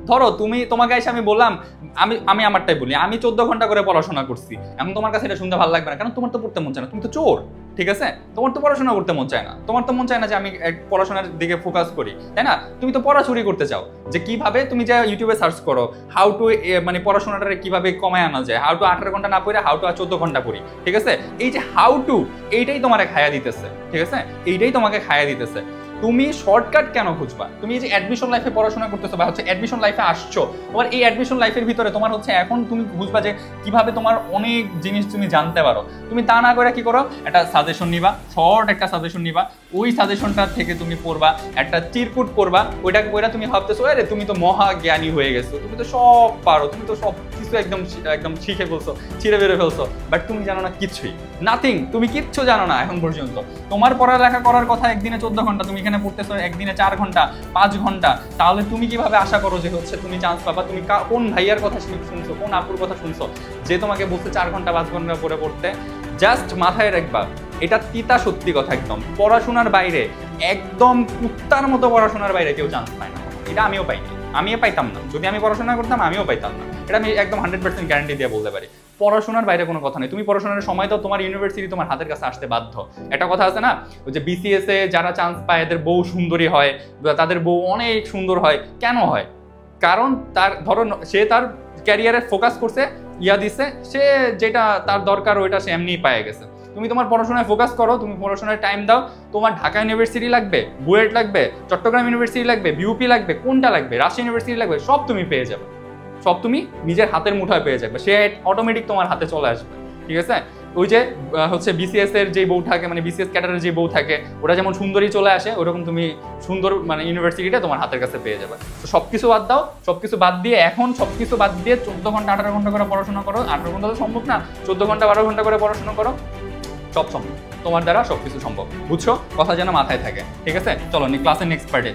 ধরো তোমাকে এসে আমি বললাম, আমি আমারটাই বলি, আমি 14 ঘন্টা করে পড়াশোনা করছি, এখন তোমার কাছে এটা শুনতে ভালো লাগবে না, কারণ তোমার তো পড়তে মন চায় না, তুমি তো চোর, ঠিক আছে? তোমার তো পড়াশোনা করতে মন চায় না, তোমার তো মন চায় না যে আমি পড়াশোনার দিকে ফোকাস করি, তাই না? তুমি তো পড়া চুরি করতে চাও, যে কিভাবে তুমি যা ইউটিউবে সার্চ করো হাউ টু মানে পড়াশোনাটা কিভাবে কমায় আনা যায়, হাউ টু 18 ঘন্টা না পড়ে হাউ টু 14 ঘন্টা পড়ি, ঠিক আছে? এই যে হাউ টু, এইটাই তোমাকে খায়া দিতেছে, ঠিক আছে? এইটাই তোমাকে খায়া দিতেছে। তুমি শর্টকাট কেন খুঁজবা? তুমি এই যে অ্যাডমিশন লাইফে পড়াশোনা করতেছো বা হচ্ছে অ্যাডমিশন লাইফে আসছো, তোমার এই অ্যাডমিশন লাইফের ভিতরে তোমার হচ্ছে এখন তুমি বুঝবা যে কিভাবে তোমার অনেক জিনিস তুমি জানতে পারো। তুমি তা না করে কি করো, একটা সাজেশন নিবা, শর্ট একটা সাজেশন নিবা, ওই সাজেশনটা থেকে তুমি পড়বা, একটা চিরকুট করবা, ওইটাকে পড়া তুমি ভাবতেছো আরে তুমি তো মহা জ্ঞানী হয়ে গেছো, তুমি তো সব পারো, তুমি তো সব কিছু একদম একদম শিখে ফেলছো, ছিঁড়ে বেড়ে ফেলছো, বাট তুমি জানো না কিছুই, নাথিং, তুমি কিচ্ছু জানো না এখন পর্যন্ত। তোমার পড়ালেখা করার কথা একদিনে 14 ঘন্টা, তুমি এখানে পড়তেছো একদিনে 4 ঘন্টা 5 ঘন্টা, তাহলে তুমি কিভাবে আশা করো যে হচ্ছে তুমি চান্স পাবা? তুমি কোন ভাইয়ার কথা শুনছো, কোন আপুর কথা শুনছো যে তোমাকে বলছে 4 ঘন্টা 5 ঘন্টা করে পড়তে? জাস্ট মাথায় রাখবা, এটা তিতা সত্যি কথা, একদম পড়াশোনার বাইরে, একদম কুত্তার মতো পড়াশোনার বাইরে কেউ চান্স পায় না। এটা আমিও পাইনি, আমিও পাইতাম না, যদি আমি পড়াশোনা করতাম আমিও পাইতাম না, এটা আমি একদম 100% গ্যারান্টি দিয়ে বলতে পারি। পড়াশোনার বাইরে কোনো কথা নেই, তুমি পড়াশোনার সময় তো তোমার ইউনিভার্সিটি তোমার হাতের কাছে আসতে বাধ্য। একটা কথা আছে না, ওই যে বিসিএস এ যারা চান্স পায় এদের বউ সুন্দরী হয়, তাদের বউ অনেক সুন্দর হয়, কেন হয়? কারণ তার ধরো সে তার ক্যারিয়ারে ফোকাস করছে, দিছে, সে যেটা তার দরকার ওইটা সে এমনিই পেয়ে গেছে। তুমি তোমার পড়াশোনায় ফোকাস করো, তুমি পড়াশোনায় টাইম দাও, তোমার ঢাকা ইউনিভার্সিটি লাগবে, বুয়েট লাগবে, চট্টগ্রাম ইউনিভার্সিটি লাগবে, বিউপি লাগবে, কোনটা লাগবে, রাজশাহী ইউনিভার্সিটি লাগবে, সব তুমি পেয়ে যাবে, সব তুমি নিজের হাতের মুঠায় পেয়ে যাবে, সে অটোমেটিক তোমার হাতে চলে আসবে, ঠিক আছে? ওই যে হচ্ছে বিসিএস এর যে বউ থাকে, মানে বিসিএস ক্যাডারের যে বউ থাকে, ওটা যেমন সুন্দরী চলে আসে, ওরকম তুমি সুন্দর মানে ইউনিভার্সিটিটা তোমার হাতের কাছে পেয়ে যাবে। তো সবকিছু বাদ দাও, সবকিছু বাদ দিয়ে এখন সবকিছু বাদ দিয়ে 14 ঘন্টা 18 ঘন্টা করে পড়াশোনা করো। 18 ঘন্টা তো সম্ভব না, 14 ঘন্টা 12 ঘন্টা করে পড়াশোনা করো, সব সম্ভব, তোমার দ্বারা সবকিছু সম্ভব। বুঝছো? কথা যেন মাথায় থাকে, ঠিক আছে? চলো ক্লাসের নেক্সট পার্টে।